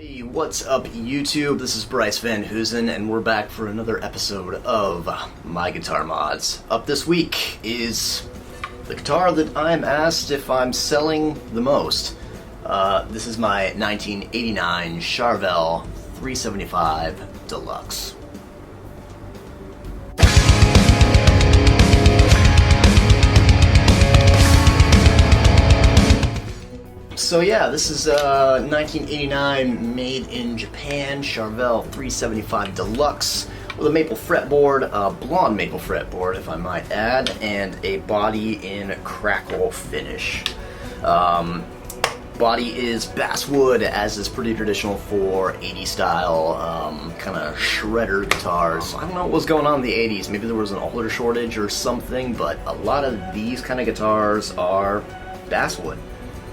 Hey, what's up YouTube? This is Bryce VanHoosen, and we're back for another episode of My Guitar Mods. Up this week is the guitar that I'm asked if I'm selling the most. This is my 1989 Charvel 375 Deluxe. So yeah, this is 1989 made in Japan Charvel 375 Deluxe with a maple fretboard, a blonde maple fretboard if I might add, and a body in crackle finish. Body is basswood, as is pretty traditional for 80s style kind of shredder guitars. I don't know what was going on in the 80s, maybe there was an alder shortage or something, but a lot of these kind of guitars are basswood.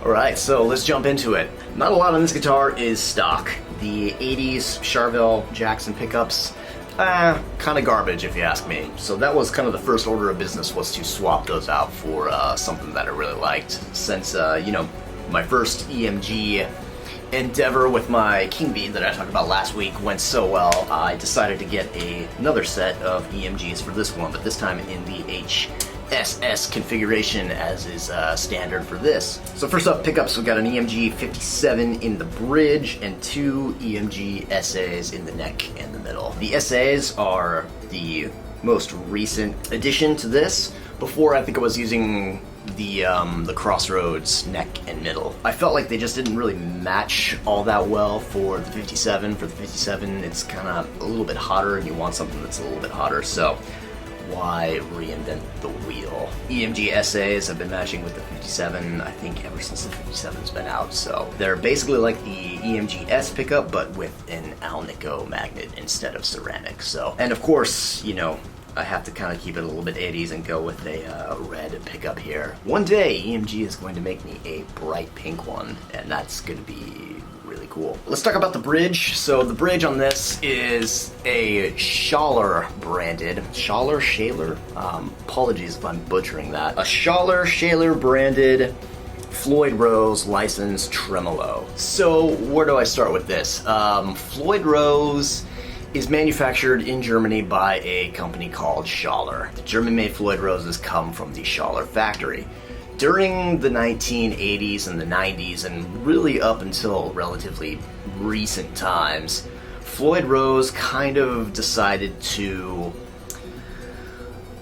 Alright, so let's jump into it. Not a lot on this guitar is stock. The 80s Charvel Jackson pickups, kind of garbage if you ask me. So that was kind of the first order of business, was to swap those out for something that I really liked. Since, you know, my first EMG endeavor with my King Beat that I talked about last week went so well, I decided to get another set of EMGs for this one, but this time in the HSS configuration, as is standard for this. So first up, pickups, we've got an EMG 57 in the bridge and two EMG SAs in the neck and the middle. The SAs are the most recent addition to this. Before, I think I was using the Crossroads neck and middle. I felt like they just didn't really match all that well for the 57. For the 57, it's kind of a little bit hotter, and you want something that's a little bit hotter, so why reinvent the wheel? EMG SAs have been matching with the 57, I think, ever since the 57's been out, so they're basically like the EMG S pickup, but with an Alnico magnet instead of ceramic. So, and of course, you know, I have to kind of keep it a little bit 80s and go with a red pickup here. One day, EMG is going to make me a bright pink one, and that's going to be really cool. Let's talk about the bridge. So the bridge on this is a Schaller branded, Schaller? Apologies if I'm butchering that. A Schaller branded Floyd Rose licensed tremolo. So where do I start with this? Floyd Rose is manufactured in Germany by a company called Schaller. The German-made Floyd Roses come from the Schaller factory. During the 1980s and the 90s, and really up until relatively recent times, Floyd Rose kind of decided to,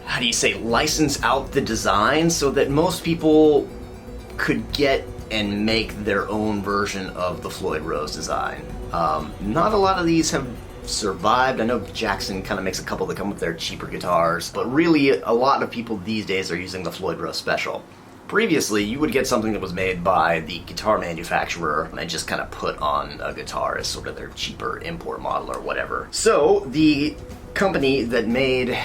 how do you say, license out the design so that most people could get and make their own version of the Floyd Rose design. Not a lot of these have survived. I know Jackson kind of makes a couple that come with their cheaper guitars, but really a lot of people these days are using the Floyd Rose Special. Previously, you would get something that was made by the guitar manufacturer and just kind of put on a guitar as sort of their cheaper import model or whatever. So the company that made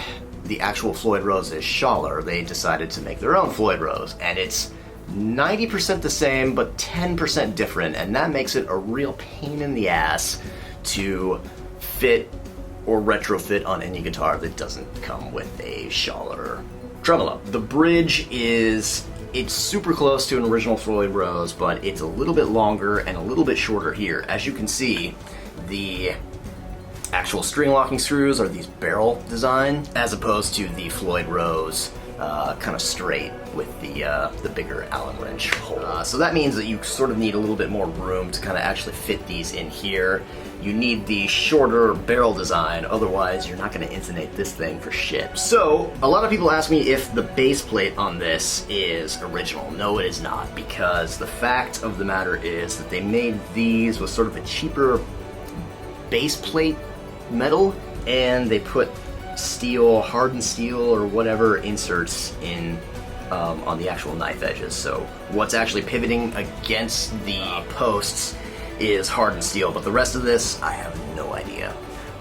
the actual Floyd Rose is Schaller. They decided to make their own Floyd Rose, and it's 90% the same but 10% different, and that makes it a real pain in the ass to fit or retrofit on any guitar that doesn't come with a Schaller tremolo. The bridge it's super close to an original Floyd Rose, but it's a little bit longer and a little bit shorter here. As you can see, the actual string locking screws are these barrel design, as opposed to the Floyd Rose kind of straight with the bigger Allen wrench hole. So that means that you sort of need a little bit more room to kind of actually fit these in here. You need the shorter barrel design, otherwise you're not going to intonate this thing for shit. So, a lot of people ask me if the base plate on this is original. No, it is not, because the fact of the matter is that they made these with sort of a cheaper base plate metal, and they put steel, hardened steel or whatever inserts in on the actual knife edges. So what's actually pivoting against the posts is hardened steel, but the rest of this, I have no idea.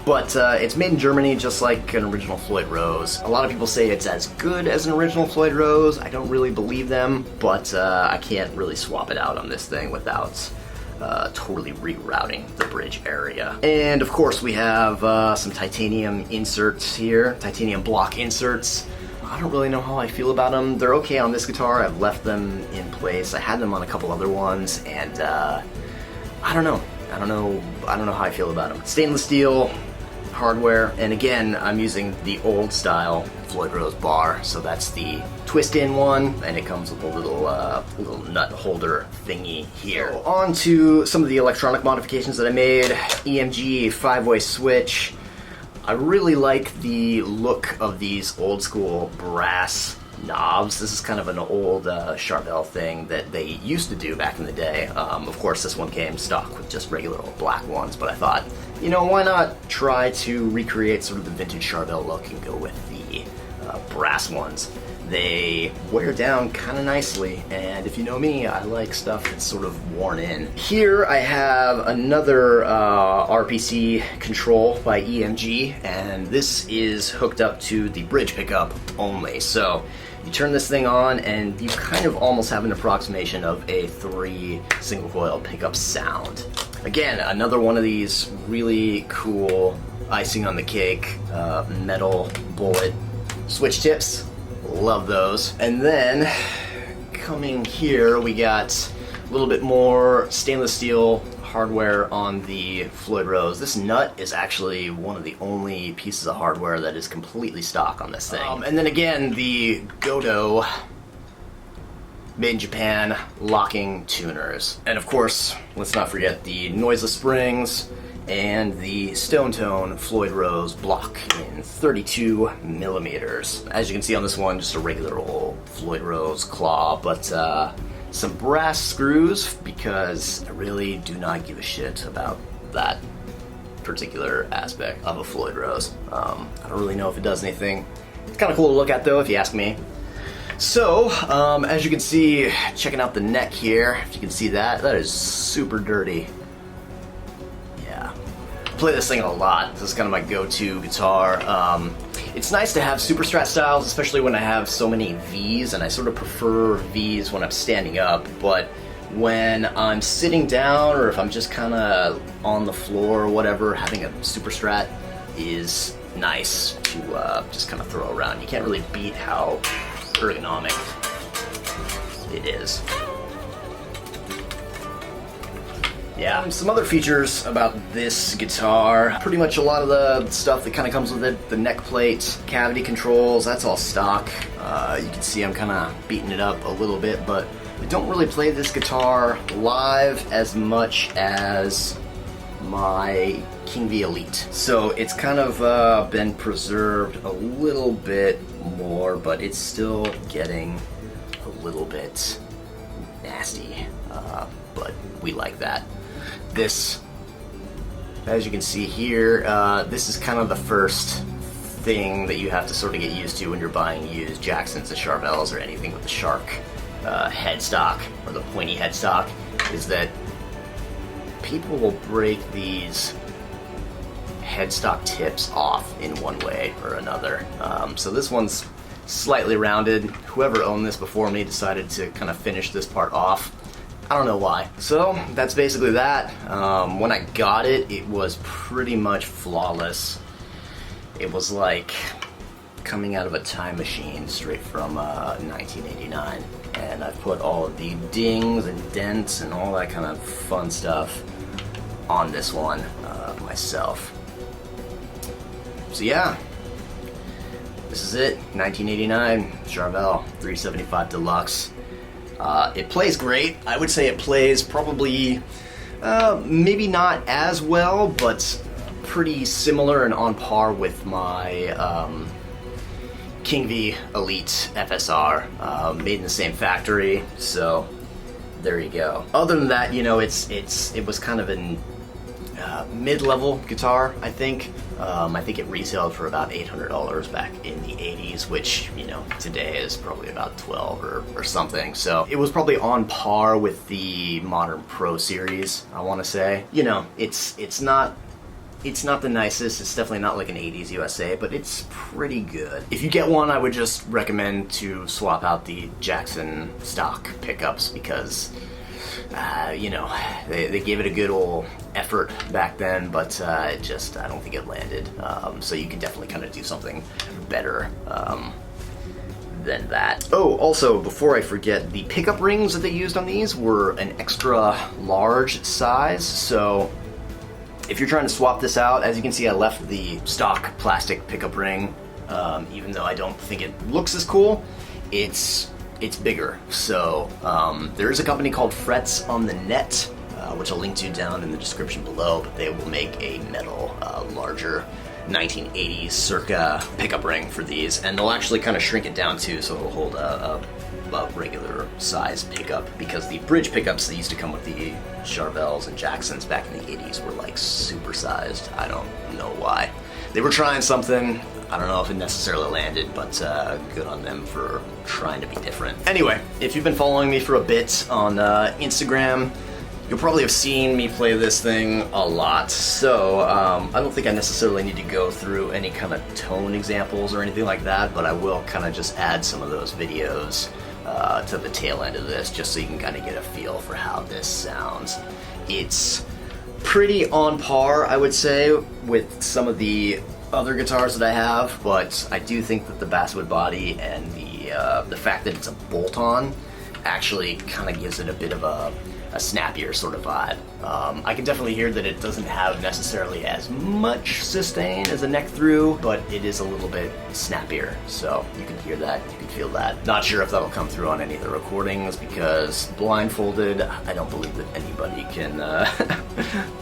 But it's made in Germany, just like an original Floyd Rose. A lot of people say it's as good as an original Floyd Rose. I don't really believe them, but I can't really swap it out on this thing without totally rerouting the bridge area. And of course we have some titanium inserts here, titanium block inserts. I don't really know how I feel about them. They're okay on this guitar. I've left them in place. I had them on a couple other ones, and I don't know. I don't know how I feel about them. Stainless steel hardware, and again, I'm using the old style Floyd Rose bar, so that's the twist-in one, and it comes with a little nut holder thingy here. So on to some of the electronic modifications that I made. EMG 5-way switch. I really like the look of these old school brass knobs. This is kind of an old Charvel thing that they used to do back in the day. Of course, this one came stock with just regular old black ones, but I thought, you know, why not try to recreate sort of the vintage Charvel look and go with the brass ones. They wear down kind of nicely, and if you know me, I like stuff that's sort of worn in. Here I have another RPC control by EMG, and this is hooked up to the bridge pickup only. So you turn this thing on and you kind of almost have an approximation of a 3 single coil pickup sound. Again, another one of these really cool icing on the cake metal bullet switch tips. Love those. And then coming here, we got a little bit more stainless steel hardware on the Floyd Rose. This nut is actually one of the only pieces of hardware that is completely stock on this thing. And then again, the Godo made in Japan locking tuners. And of course, let's not forget the noiseless springs and the Stone Tone Floyd Rose block in 32 millimeters. As you can see on this one, just a regular old Floyd Rose claw, but some brass screws because I really do not give a shit about that particular aspect of a Floyd Rose. I don't really know if it does anything. It's kind of cool to look at though, if you ask me. So, as you can see, checking out the neck here, if you can see that, that is super dirty. Play this thing a lot. This is kind of my go-to guitar. It's nice to have super strat styles, especially when I have so many V's, and I sort of prefer V's when I'm standing up, but when I'm sitting down or if I'm just kind of on the floor or whatever, having a super strat is nice to just kind of throw around. You can't really beat how ergonomic it is. Yeah, some other features about this guitar. Pretty much a lot of the stuff that kind of comes with it, the neck plate, cavity controls, that's all stock. You can see I'm kind of beating it up a little bit, but I don't really play this guitar live as much as my King V Elite. So it's kind of been preserved a little bit more, but it's still getting a little bit nasty, but we like that. This, as you can see here, this is kind of the first thing that you have to sort of get used to when you're buying used Jacksons or Charvels or anything with the shark headstock or the pointy headstock, is that people will break these headstock tips off in one way or another. So this one's slightly rounded. Whoever owned this before me decided to kind of finish this part off. I don't know why. So that's basically that. When I got it, it was pretty much flawless. It was like coming out of a time machine straight from 1989. And I put all of the dings and dents and all that kind of fun stuff on this one myself. So yeah, this is it. 1989 Charvel 375 Deluxe. It plays great. I would say it plays probably, maybe not as well, but pretty similar and on par with my King V Elite FSR, made in the same factory. So there you go. Other than that, you know, it was kind of a mid-level guitar, I think. I think it retailed for about $800 back in the 80s, which, you know, today is probably about 12 or something. So it was probably on par with the modern Pro Series, I want to say. You know, it's not the nicest. It's definitely not like an 80s USA, but it's pretty good. If you get one, I would just recommend to swap out the Jackson stock pickups because you know, they gave it a good old effort back then, but I don't think it landed. So you can definitely kind of do something better than that. Oh, also, before I forget, the pickup rings that they used on these were an extra large size, so If you're trying to swap this out, as you can see, I left the stock plastic pickup ring. Even though I don't think it looks as cool, it's bigger. So there is a company called Frets on the Net, which I'll link to down in the description below, but they will make a metal, larger 1980s circa pickup ring for these, and they'll actually kind of shrink it down too, so it'll hold a regular size pickup, because the bridge pickups that used to come with the Charvels and Jacksons back in the 80s were like super sized. I don't know why. They were trying something. I don't know if it necessarily landed, but good on them for trying to be different. Anyway, if you've been following me for a bit on Instagram, you'll probably have seen me play this thing a lot. So I don't think I necessarily need to go through any kind of tone examples or anything like that, but I will kind of just add some of those videos to the tail end of this, just so you can kind of get a feel for how this sounds. It's pretty on par, I would say, with some of the other guitars that I have, but I do think that the basswood body and the fact that it's a bolt-on actually kind of gives it a bit of a snappier sort of vibe. I can definitely hear that it doesn't have necessarily as much sustain as a neck through, but it is a little bit snappier, so you can hear that, you can feel that. Not sure if that'll come through on any of the recordings, because blindfolded, I don't believe that anybody can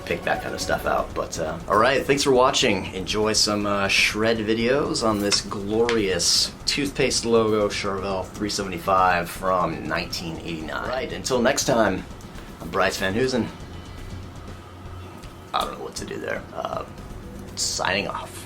pick that kind of stuff out. But alright, thanks for watching. Enjoy some shred videos on this glorious toothpaste logo Charvel 375 from 1989. Alright, until next time, I'm Bryce VanHoosen. I don't know what to do there. Signing off.